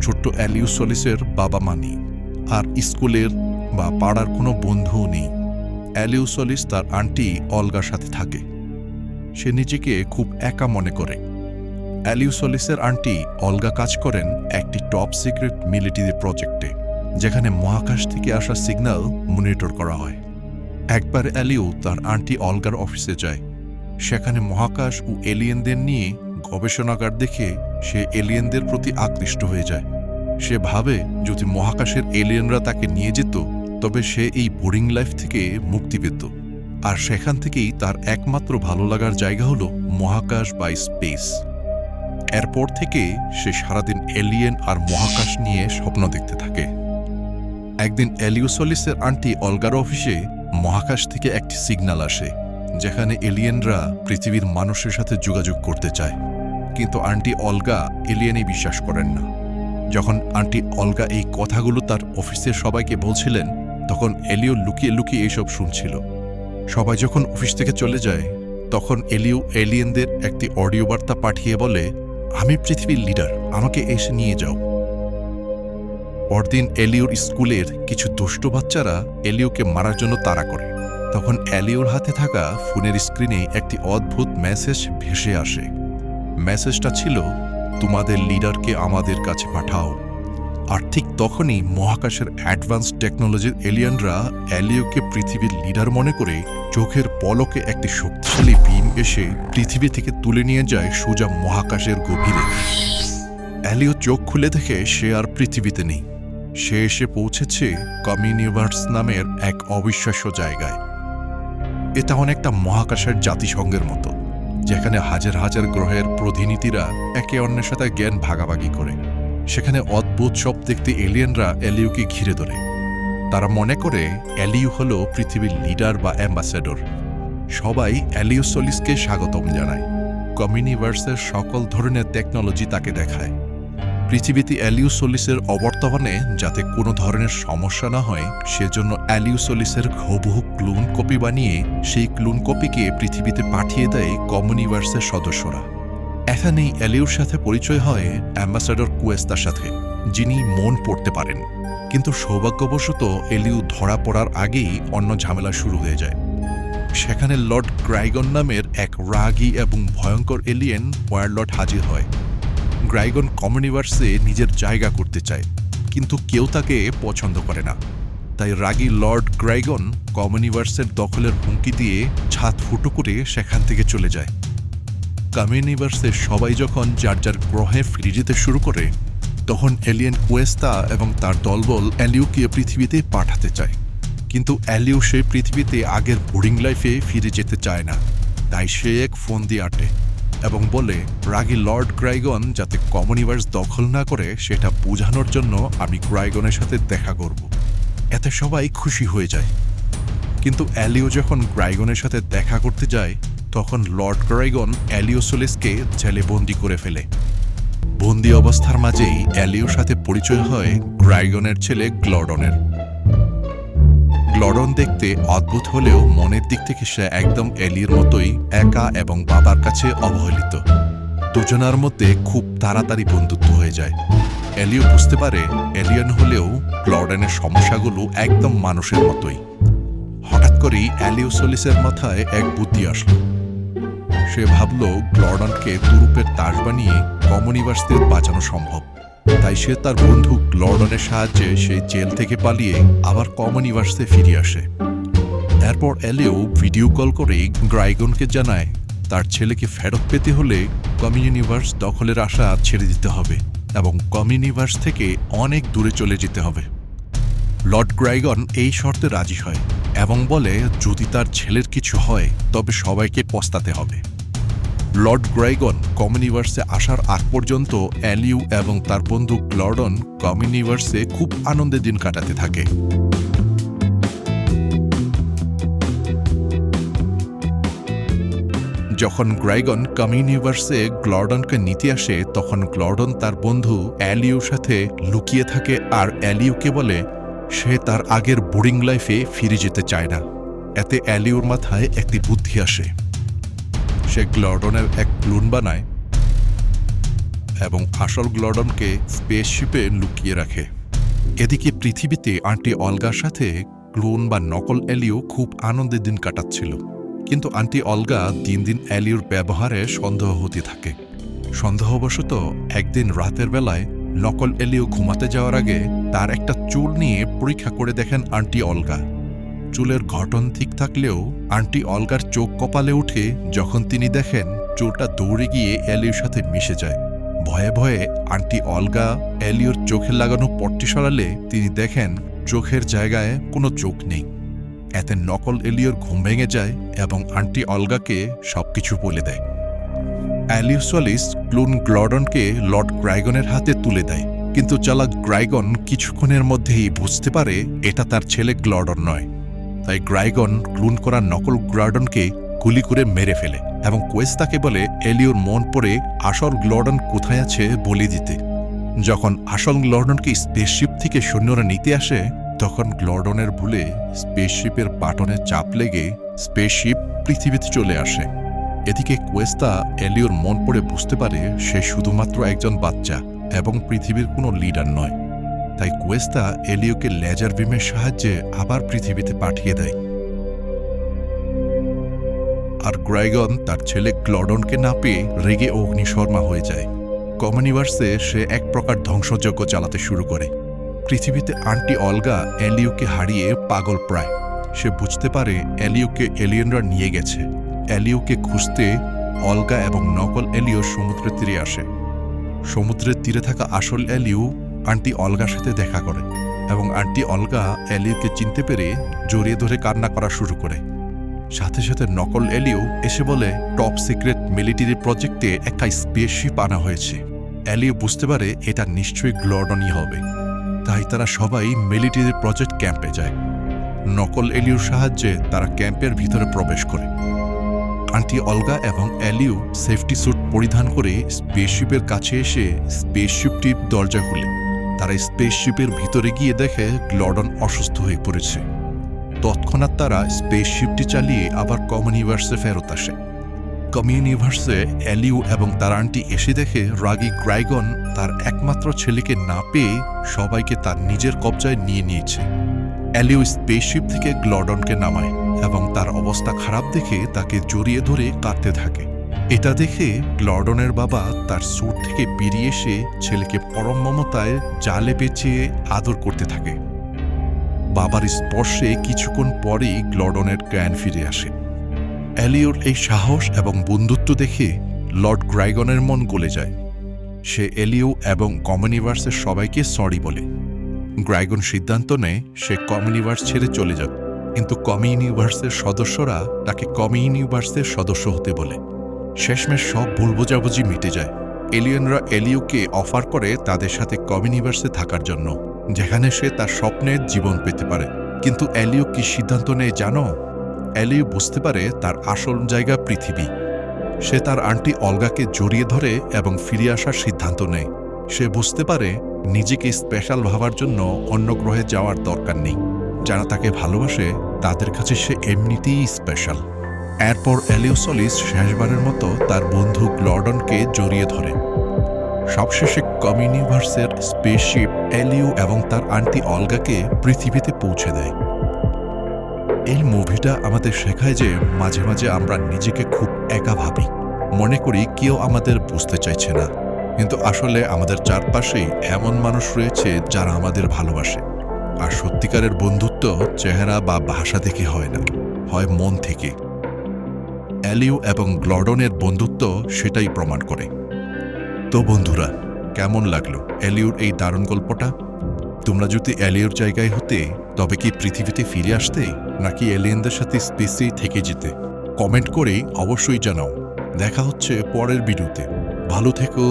ছোট্ট অ্যালিউসলিসের বাবা মা নেই, আর স্কুলের বা পাড়ার কোনো বন্ধুও নেই। অ্যালিউসলিস তার আন্টি অলগার সাথে থাকে। সে নিজেকে খুব একা মনে করে। অ্যালিউসলিসের আন্টি অলগা কাজ করেন একটি টপ সিক্রেট মিলিটারি প্রজেক্টে, যেখানে মহাকাশ থেকে আসা সিগন্যাল মনিটর করা হয়। একবার অ্যালিউ তার আন্টি অলগার অফিসে যায়। সেখানে মহাকাশ ও এলিয়েনদের নিয়ে গবেষণাগার দেখে সে এলিয়েনদের প্রতি আকৃষ্ট হয়ে যায়। সে ভাবে যদি মহাকাশের এলিয়েনরা তাকে নিয়ে যেত তবে সে এই বোরিং লাইফ থেকে মুক্তি পেত, আর সেখান থেকেই তার একমাত্র ভালো লাগার জায়গা হলো মহাকাশ বা স্পেস। এরপর থেকে সে সারাদিন এলিয়েন আর মহাকাশ নিয়ে স্বপ্ন দেখতে থাকে। একদিন অ্যালিউসলিসের আন্টি অলগার অফিসে মহাকাশ থেকে একটি সিগন্যাল আসে, যেখানে এলিয়েনরা পৃথিবীর মানুষের সাথে যোগাযোগ করতে চায়। কিন্তু আন্টি অলগা এলিয়েনে বিশ্বাস করেন না। যখন আন্টি অলগা এই কথাগুলো তার অফিসের সবাইকে বলছিলেন, তখন এলিও লুকিয়ে লুকিয়ে এইসব শুনছিল। সবাই যখন অফিস থেকে চলে যায়, তখন এলিও এলিয়েনদের একটি অডিও বার্তা পাঠিয়ে বলে, আমি পৃথিবীর লিডার, আমাকে এসে নিয়ে যাও। পরদিন এলিওর স্কুলের কিছু দুষ্ট বাচ্চারা এলিওকে মারার জন্য তাড়া করে। তখন এলিওর হাতে থাকা ফোনের স্ক্রিনে একটি অদ্ভুত মেসেজ ভেসে আসে। মেসেজটা ছিল, তোমাদের লিডারকে আমাদের কাছে পাঠাও। আর ঠিক তখনই মহাকাশের অ্যাডভান্স টেকনোলজির এলিয়েনরা এলিওকে পৃথিবীর লিডার মনে করে চোখের পলকে একটি শক্তিশালী বিম এসে পৃথিবী থেকে তুলে নিয়ে যায় সোজা মহাকাশের গভীরে। এলিও চোখ খুলে দেখে সে আর পৃথিবীতে নেই। সে এসে পৌঁছেছে কমিউনিভার্স নামের এক অবিশ্বাস্য জায়গায়। এটা অনেকটা মহাকাশের জাতিসংঘের মতো, যেখানে হাজার হাজার গ্রহের প্রতিনিধিরা একে অন্যের সাথে জ্ঞান ভাগাভাগি করে। সেখানে অদ্ভুত সব দেখতে এলিয়েনরা এলিওকে ঘিরে ধরে। তারা মনে করে এলিও হল পৃথিবীর লিডার বা অ্যাম্বাসেডর। সবাই অ্যালিউসলিসকে স্বাগতম জানায়। কমিউনিভার্সের সকল ধরনের টেকনোলজি তাকে দেখায়। পৃথিবীতে অ্যালিউসলিসের অবর্তমানে যাতে কোনো ধরনের সমস্যা না হয়, সেজন্য অ্যালিউসলিসের হুবহু ক্লোন কপি বানিয়ে সেই ক্লোন কপিকে পৃথিবীতে পাঠিয়ে দেয় কমিউনিভার্সের সদস্যরা। এখানেই এলিওর সাথে পরিচয় হয় অ্যাম্বাসাডর কুয়েস্তার সাথে, যিনি মন পড়তে পারেন। কিন্তু সৌভাগ্যবশত এলিও ধরা পড়ার আগেই অন্য ঝামেলা শুরু হয়ে যায়। সেখানে লর্ড গ্রাইগন নামের এক রাগী এবং ভয়ঙ্কর এলিয়েন ওয়ারলর্ড হাজির হয়। গ্রাইগন কমিউনিভার্সে নিজের জায়গা করতে চায়, কিন্তু কেউ তাকে পছন্দ করে না। তাই রাগী লর্ড গ্রাইগন কমিউনিভার্সের দখলের হুমকি দিয়ে ছাদ ফুটো করে সেখান থেকে চলে যায়। কমিউনিভার্সের সবাই যখন যার যার গ্রহে ফিরে যেতে শুরু করে, তখন এলিয়েন কুয়েস্তা এবং তার দলবল এলিওকে পৃথিবীতে পাঠাতে চায়। কিন্তু এলিও সেই পৃথিবীতে আগের বোরিং লাইফে ফিরে যেতে চায় না। তাই সে এক ফোন দিয়ে আটে এবং বলে, রাগী লর্ড গ্রাইগন যাতে কমিউনিভার্স দখল না করে সেটা বোঝানোর জন্য আমি গ্রাইগনের সাথে দেখা করব। এতে সবাই খুশি হয়ে যায়। কিন্তু এলিও যখন গ্রাইগনের সাথে দেখা করতে যায়, তখন লর্ড গ্রাইগন অ্যালিউসলিসকে জেলে বন্দি করে ফেলে। বন্দি অবস্থার মাঝেই এলিওর সাথে পরিচয় হয় গ্রাইগনের ছেলে গ্লডনের। গ্লডন দেখতে অদ্ভুত হলেও মনের দিক থেকে সে একদম এলির মতোই একা এবং বাবার কাছে অবহেলিত। দুজনার মধ্যে খুব তাড়াতাড়ি বন্ধুত্ব হয়ে যায়। এলিও বুঝতে পারে এলিয়েন হলেও গ্লডনের সমস্যাগুলো একদম মানুষের মতোই। হঠাৎ করেই অ্যালিউসলিসের মাথায় এক বুদ্ধি আসলো। সে ভাবল গ্লডনকে তুরুপের তাস বানিয়ে কমিউনিভার্সদের বাঁচানো সম্ভব। তাই সে তার বন্ধু গ্লডনের সাহায্যে সেই জেল থেকে পালিয়ে আবার কমিউনিভার্সে ফিরে আসে। এরপর এলিও ভিডিও কল করে গ্রাইগনকে জানায় তার ছেলেকে ফেরত পেতে হলে কমিউনিভার্স দখলের আশা ছেড়ে দিতে হবে এবং কমিউনিভার্স থেকে অনেক দূরে চলে যেতে হবে। লর্ড গ্রাইগন এই শর্তে রাজি হয় এবং বলে যদি তার ছেলের কিছু হয় তবে সবাইকে পস্তাতে হবে। লর্ড গ্রাইগন কমিউনিভার্সে আসার আগ পর্যন্ত এলিও এবং তার বন্ধু গ্লডন কমিউনিভার্সে খুব আনন্দে দিন কাটাতে থাকে। যখন গ্রাইগন কমিউনিভার্সে গ্লডনকে নিতে আসে, তখন গ্লডন তার বন্ধু এলিওর সাথে লুকিয়ে থাকে আর এলিওকে বলে সে তার আগের বোরিং লাইফে ফিরে যেতে চায় না। এতে এলিওর মাথায় একটি বুদ্ধি আসে। সে গ্লডনের এক ক্লোন বানায় এবং আসল গ্লডনকে স্পেসশিপে লুকিয়ে রাখে। এদিকে পৃথিবীতে আন্টি অলগার সাথে ক্লোন বা নকল এলিও খুব আনন্দের দিন কাটাচ্ছিল। কিন্তু আন্টি অলগা দিন দিন এলিওর ব্যবহারে সন্দেহ হতে থাকে। সন্দেহবশত একদিন রাতের বেলায় নকল এলিও ঘুমাতে যাওয়ার আগে তার একটা চুল নিয়ে পরীক্ষা করে দেখেন আন্টি অলগা। চুলের গঠন ঠিক থাকলেও আন্টি অলগার চোখ কপালে উঠে যখন তিনি দেখেন চুলটা দৌড়ে গিয়ে এলিওর সাথে মিশে যায়। ভয়ে ভয়ে আন্টি অলগা এলিওর চোখে লাগানো পট্টি সরালে তিনি দেখেন চোখের জায়গায় কোনো চোখ নেই। এতে নকল এলিওর ঘুম ভেঙে যায় এবং আন্টি অলগাকে সবকিছু বলে দেয়। এলিও সলিস ক্লোন গ্লডনকে লর্ড গ্রাইগনের হাতে তুলে দেয়, কিন্তু চালাক গ্রাইগন কিছুক্ষণের মধ্যেই বুঝতে পারে এটা তার ছেলে গ্লডন নয়। তাই গ্রাইগন ক্লোন করা নকল গ্লডনকে গুলি করে মেরে ফেলে এবং কোয়েস্তাকে বলে এলিওর মন পড়ে আসল গ্লডন কোথায় আছে বলে দিতে। যখন আসল গ্লডনকে স্পেসশিপ থেকে সৈন্যরা নিতে আসে তখন গ্লডনের ভুলে স্পেসশিপের বাটনে চাপ লেগে স্পেসশিপ পৃথিবীতে চলে আসে। এদিকে কোয়েস্তা এলিওর মন পড়ে বুঝতে পারে সে শুধুমাত্র একজন বাচ্চা এবং পৃথিবীর কোনো লিডার নয়। তাই কোয়েস্তা এলিওকে লেজার বিমের সাহায্যে আবার পৃথিবীতে পাঠিয়ে দেয়। আর গ্রাইগন তার ছেলে গ্লডনকে না পেয়ে রেগে অগ্নিশর্মা হয়ে যায়। কমনিভার্সে সে এক প্রকার ধ্বংসযজ্ঞ চালাতে শুরু করে। পৃথিবীতে আন্টি অলগা এলিওকে হারিয়ে পাগল প্রায়। সে বুঝতে পারে এলিওকে এলিয়েনরা নিয়ে গেছে। এলিওকে খুঁজতে অলগা এবং নকল এলিও সমুদ্রের তীরে আসে। সমুদ্রের তীরে থাকা আসল এলিও আন্টি অলগার সাথে দেখা করে এবং আন্টি অলগা এলিওকে চিনতে পেরে জড়িয়ে ধরে কান্না করা শুরু করে। সাথে সাথে নকল এলিও এসে বলে টপ সিক্রেট মিলিটারি প্রজেক্টে একটা স্পেসশিপ আনা হয়েছে। এলিও বুঝতে পারে এটা নিশ্চয়ই গ্লডনই হবে। তাই তারা সবাই মিলিটারি প্রজেক্ট ক্যাম্পে যায়। নকল এলিওর সাহায্যে তারা ক্যাম্পের ভিতরে প্রবেশ করে। আন্টি অলগা এবং এলিও সেফটি স্যুট পরিধান করে স্পেসশিপের কাছে এসে স্পেসশিপটির দরজা খুলে তারা স্পেসশিপের ভিতরে গিয়ে দেখে গ্লডন অসুস্থ হয়ে পড়েছে। তৎক্ষণাৎ তারা স্পেসশিপটি চালিয়ে আবার কমন ইউনিভার্সে ফেরত আসে। কমন ইউনিভার্সে এলিও এবং তার আন্টি এসে দেখে রাগী গ্রাইগন তার একমাত্র ছেলেকে না পেয়ে সবাইকে তার নিজের কবজায় নিয়ে নিয়েছে। এলিও স্পেসশিপ থেকে গ্লডনকে নামায় এবং তার অবস্থা খারাপ দেখে তাকে জড়িয়ে ধরে কাঁদতে থাকে। এটা দেখে গ্লডনের বাবা তার স্যুট থেকে বেরিয়ে এসে ছেলেকে পরম মমতায় জালে পেঁচিয়ে আদর করতে থাকে। বাবার স্পর্শে কিছুক্ষণ পরেই গ্লডনের জ্ঞান ফিরে আসে। এলিওর এই সাহস এবং বন্ধুত্ব দেখে লর্ড গ্রাইগনের মন গলে যায়। সে এলিও এবং কমন ইউনিভার্সের সবাইকে সরি বলে। গ্রাইগন সিদ্ধান্ত নেয় সে কমন ইউনিভার্স ছেড়ে চলে যাবে, কিন্তু কমন ইউনিভার্সের সদস্যরা তাকে কমন ইউনিভার্সের সদস্য হতে বলে। শেষমেশ সব ভুল বোঝাবুঝি মিটে যায়। এলিয়েনরা এলিওকে অফার করে তাদের সাথে কমন ইউনিভার্সে থাকার জন্য, যেখানে সে তার স্বপ্নের জীবন পেতে পারে। কিন্তু এলিও কি সিদ্ধান্ত নেয় জানো? এলিও বুঝতে পারে তার আসল জায়গা পৃথিবী। সে তার আন্টি অলগাকে জড়িয়ে ধরে এবং ফিরে আসার সিদ্ধান্ত নেয়। সে বুঝতে পারে নিজেকে স্পেশাল ভাবার জন্য অন্য গ্রহে যাওয়ার দরকার নেই। যারা তাকে ভালোবাসে তাদের কাছে সে এমনিতেই স্পেশাল। এরপর এলিও সলিস শেষবারের মতো তার বন্ধু গ্লডনকে জড়িয়ে ধরে। সবশেষে কমন ইউনিভার্সের স্পেসশিপ এলিও এবং তার আন্টি অলগাকে পৃথিবীতে পৌঁছে দেয়। এই মুভিটা আমাদের শেখায় যে মাঝে মাঝে আমরা নিজেকে খুব একা ভাবি, মনে করি কেউ আমাদের বুঝতে চাইছে না, কিন্তু আসলে আমাদের চারপাশেই এমন মানুষ রয়েছে যারা আমাদের ভালোবাসে। আর সত্যিকারের বন্ধুত্ব চেহারা বা ভাষা দেখে হয় না, হয় মন থেকে। এলিও এবং গ্লডনের বন্ধুত্ব সেটাই প্রমাণ করে। তো বন্ধুরা, কেমন লাগলো এলিওর এই দারুণ গল্পটা? তোমরা যদি এলিওর জায়গায় হতে তবে কি পৃথিবীতে ফিরে আসতে, নাকি এলিয়েনদের সাথে স্পেসেই থেকে যেতে? কমেন্ট করে অবশ্যই জানাও। দেখা হচ্ছে পরের ভিডিওতে। ভালো থেকো।